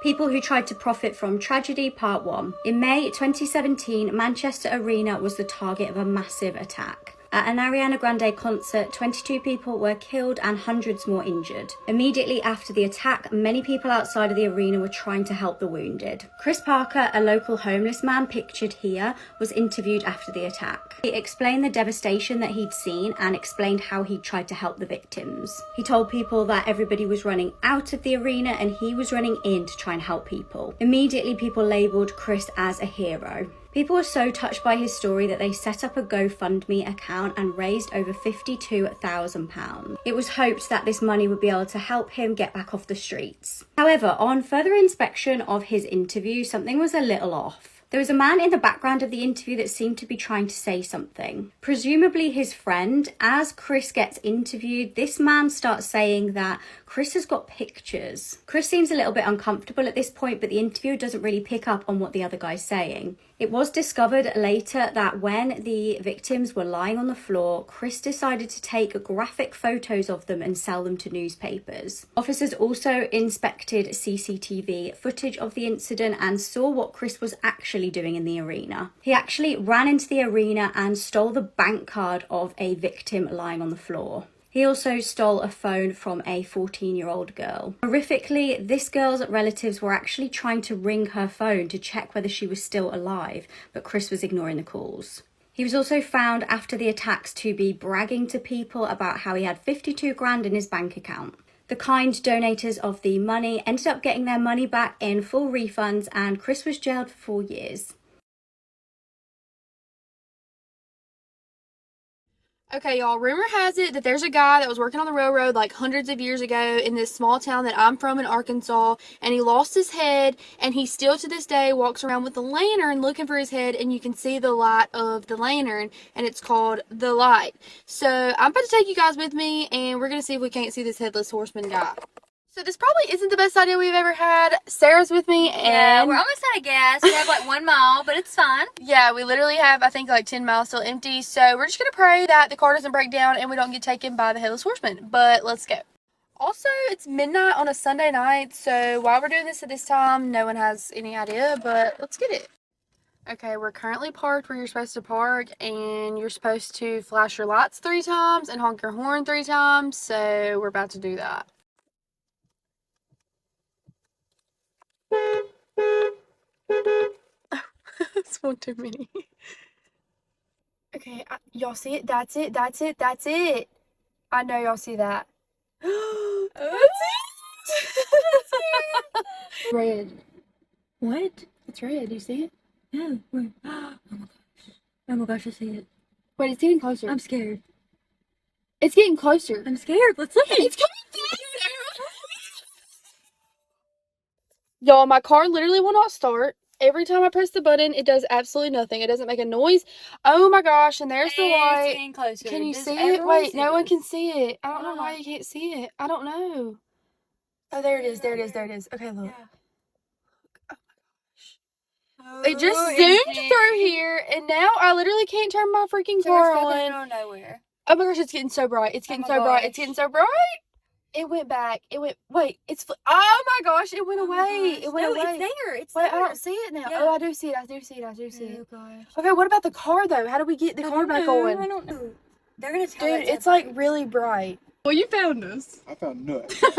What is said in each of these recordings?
People who tried to profit from tragedy, part 1. In May 2017, Manchester Arena was the target of a massive attack. At an Ariana Grande concert, 22 people were killed and hundreds more injured. Immediately after the attack, many people outside of the arena were trying to help the wounded. Chris Parker, a local homeless man pictured here, was interviewed after the attack. He explained the devastation that he'd seen and explained how he tried to help the victims. He told people that everybody was running out of the arena and he was running in to try and help people. Immediately, people labelled Chris as a hero. People were so touched by his story that they set up a GoFundMe account and raised over £52,000. It was hoped that this money would be able to help him get back off the streets. However, on further inspection of his interview, something was a little off. There was a man in the background of the interview that seemed to be trying to say something. Presumably his friend. As Chris gets interviewed, this man starts saying that Chris has got pictures. Chris seems a little bit uncomfortable at this point, but the interviewer doesn't really pick up on what the other guy's saying. It was discovered later that when the victims were lying on the floor, Chris decided to take graphic photos of them and sell them to newspapers. Officers also inspected CCTV footage of the incident and saw what Chris was actually doing in the arena. He actually ran into the arena and stole the bank card of a victim lying on the floor. He also stole a phone from a 14-year-old girl. Horrifically, this girl's relatives were actually trying to ring her phone to check whether she was still alive, but Chris was ignoring the calls. He was also found after the attacks to be bragging to people about how he had 52 grand in his bank account. The kind donators of the money ended up getting their money back in full refunds, and Chris was jailed for 4 years. Okay, y'all, rumor has it that there's a guy that was working on the railroad like hundreds of years ago in this small town that I'm from in Arkansas, and he lost his head, and he still to this day walks around with a lantern looking for his head, and you can see the light of the lantern, and it's called The Light. So I'm about to take you guys with me, and we're going to see if we can't see this headless horseman guy. So this probably isn't the best idea we've ever had. Sarah's with me, and yeah, we're almost out of gas. We have like 1 mile, but it's fine. Yeah, we literally have, I think, like 10 miles still empty. So we're just going to pray that the car doesn't break down and we don't get taken by the Headless Horseman. But let's go. Also, it's midnight on a Sunday night. So while we're doing this at this time, no one has any idea, but let's get it. Okay, we're currently parked where you're supposed to park, and you're supposed to flash your lights 3 times and honk your horn 3 times. So we're about to do that. That's one too many. Okay, y'all see it? That's it. That's it. That's it. I know y'all see that. That's it. Red. What? It's red. Do you see it? No, where? Oh my gosh. Oh my gosh, I see it. Wait, it's getting closer. I'm scared. It's getting closer. I'm scared. Let's look. It's coming back, Sarah. Y'all, my car literally will not start. Every time I press the button, it does absolutely nothing. It doesn't make a noise. Oh my gosh, and there's the light. It's getting closer. Can you Does see it? everyone Wait, see no one this? can see it. I don't know why you can't see it. I don't know. Oh, there it is. There it is. There it is. Okay, look. Yeah. It just zoomed through here, and now I literally can't turn my freaking car on. Nowhere. Oh my gosh, it's getting so bright. It's getting my so bright. gosh. It's getting so bright. It went back. It went. Wait, it's. Oh my gosh, it went away. It went No, away. it's there. It's Wait, there. I don't see it now. Yeah. Oh, I do see it. I do see it. I do see it. Oh gosh. Okay, what about the car though? How do we get the car back on? I don't know. They're gonna tell Dude, it's like really bright. Well, you found us. I found nuts. Y'all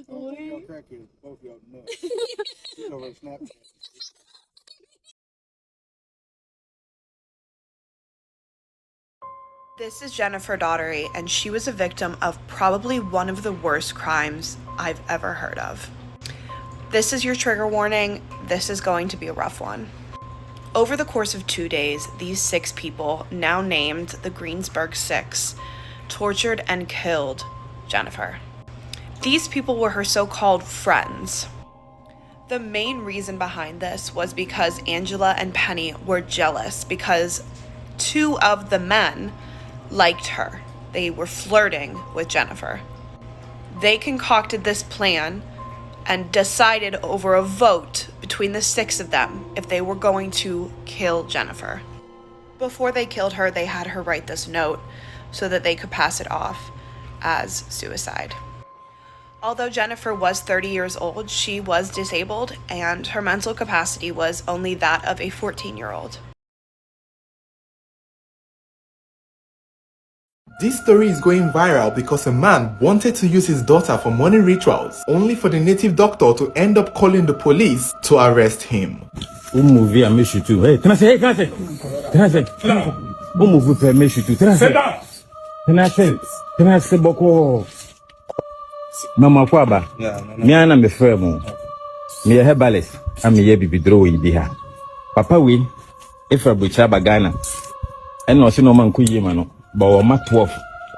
crackheads, both y'all nuts. She's over at Snapchat. This is Jennifer Daughtery, and she was a victim of probably one of the worst crimes I've ever heard of. This is your trigger warning. This is going to be a rough one. Over the course of 2 days, these 6 people, now named the Greensburg Six, tortured and killed Jennifer. These people were her so-called friends. The main reason behind this was because Angela and Penny were jealous because 2 of the men liked her. They were flirting with Jennifer. They concocted this plan and decided over a vote between the 6 of them if they were going to kill Jennifer. Before they killed her, they had her write this note so that they could pass it off as suicide. Although Jennifer was 30 years old, she was disabled and her mental capacity was only that of a 14-year-old. This story is going viral because a man wanted to use his daughter for money rituals, only for the native doctor to end up calling the police to arrest him. Movie I miss you too. Hey, can I say? Movie I miss you too. Can I say? Boko. Mama Kwaba. Me ana me fremo. Me herbalist. I'm ye bibi draw yi ha. Papa we if abucha bagana. And no se no man ku yema no. But ma 12.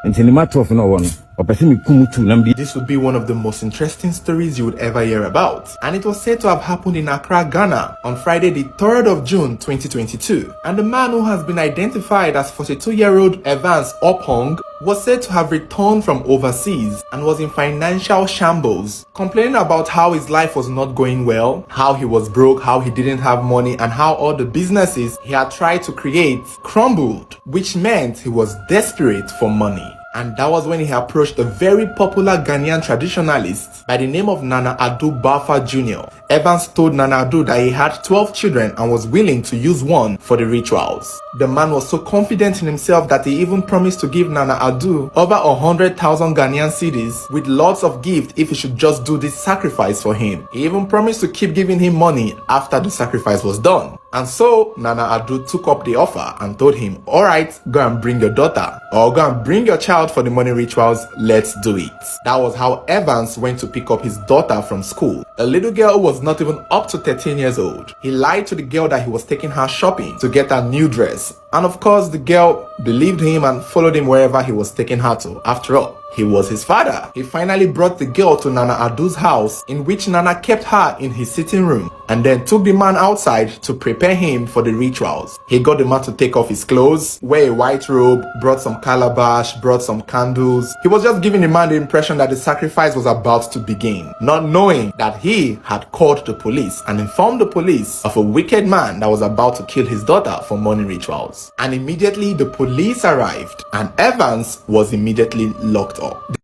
Until ma 12 no one. This would be one of the most interesting stories you would ever hear about, and it was said to have happened in Accra, Ghana on Friday the 3rd of June 2022, and the man who has been identified as 42-year-old Evans Opong was said to have returned from overseas and was in financial shambles, complaining about how his life was not going well, how he was broke, how he didn't have money, and how all the businesses he had tried to create crumbled, which meant he was desperate for money. And that was when he approached a very popular Ghanaian traditionalist by the name of Nana Addo Baffa Jr. Evans told Nana Addo that he had 12 children and was willing to use one for the rituals. The man was so confident in himself that he even promised to give Nana Addo over 100,000 Ghanaian cedis with lots of gifts if he should just do this sacrifice for him. He even promised to keep giving him money after the sacrifice was done. And so Nana Addo took up the offer and told him, alright, go and bring your daughter or go and bring your child for the money rituals, let's do it. That was how Evans went to pick up his daughter from school. A little girl who was not even up to 13 years old. He lied to the girl that he was taking her shopping to get a new dress. And of course the girl believed him and followed him wherever he was taking her to. After all, he was his father. He finally brought the girl to Nana Addo's house, in which Nana kept her in his sitting room and then took the man outside to prepare him for the rituals. He got the man to take off his clothes, wear a white robe, brought some calabash, brought some candles. He was just giving the man the impression that the sacrifice was about to begin, not knowing that he had called the police and informed the police of a wicked man that was about to kill his daughter for money rituals. And immediately the police arrived and Evans was immediately locked up.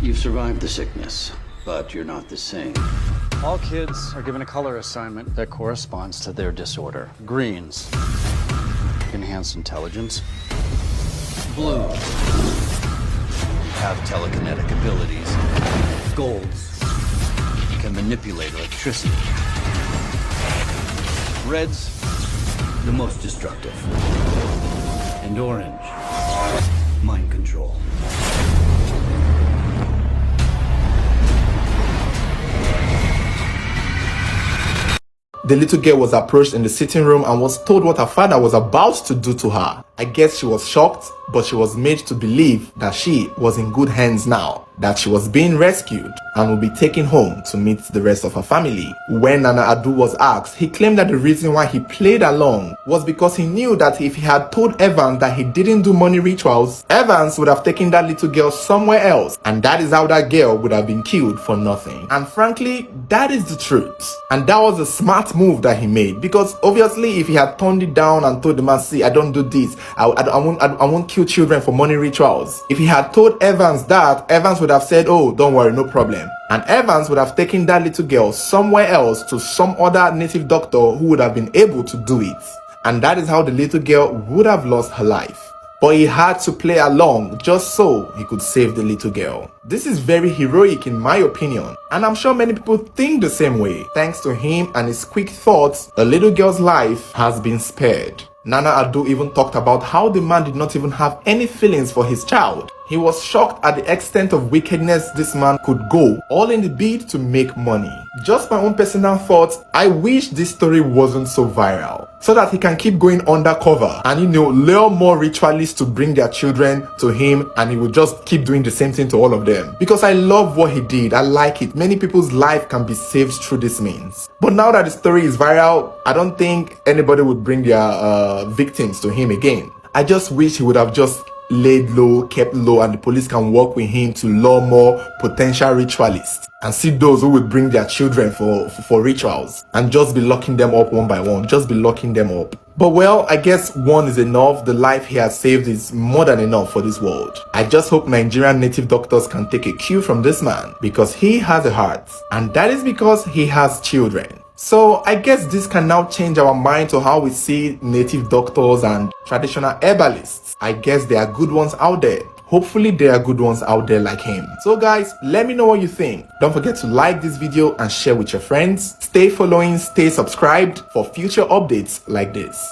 You've survived the sickness, but you're not the same. All kids are given a color assignment that corresponds to their disorder. Greens, enhance intelligence. Blues have telekinetic abilities. Golds can manipulate electricity. Reds, the most destructive. And orange, mind control. The little girl was approached in the sitting room and was told what her father was about to do to her. I guess she was shocked, but she was made to believe that she was in good hands now, that she was being rescued and would be taken home to meet the rest of her family. When Nana Addo was asked, he claimed that the reason why he played along was because he knew that if he had told Evans that he didn't do money rituals, Evans would have taken that little girl somewhere else, and that is how that girl would have been killed for nothing. And frankly, that is the truth. And that was a smart move that he made, because obviously if he had turned it down and told the man, see, I don't do this, I won't kill children for money rituals. If he had told Evans that, Evans would have said, oh, don't worry, no problem. And Evans would have taken that little girl somewhere else to some other native doctor who would have been able to do it. And that is how the little girl would have lost her life. But he had to play along just so he could save the little girl. This is very heroic in my opinion, and I'm sure many people think the same way. Thanks to him and his quick thoughts, the little girl's life has been spared. Nana Addo even talked about how the man did not even have any feelings for his child. He was shocked at the extent of wickedness this man could go, all in the bid to make money. Just my own personal thoughts, I wish this story wasn't so viral, so that he can keep going undercover and lure more ritualists to bring their children to him, and he will just keep doing the same thing to all of them. Because I love what he did, I like it. Many people's life can be saved through this means. But now that the story is viral, I don't think anybody would bring their victims to him again. I just wish he would have just laid low, kept low, and the police can work with him to lure more potential ritualists and see those who will bring their children for rituals and just be locking them up one by one, just be locking them up. But well, I guess one is enough. The life he has saved is more than enough for this world. I just hope Nigerian native doctors can take a cue from this man, because he has a heart, and that is because he has children. So I guess this can now change our mind to how we see native doctors and traditional herbalists. I guess there are good ones out there. Hopefully there are good ones out there like him. So guys, let me know what you think. Don't forget to like this video and share with your friends. Stay following, stay subscribed for future updates like this.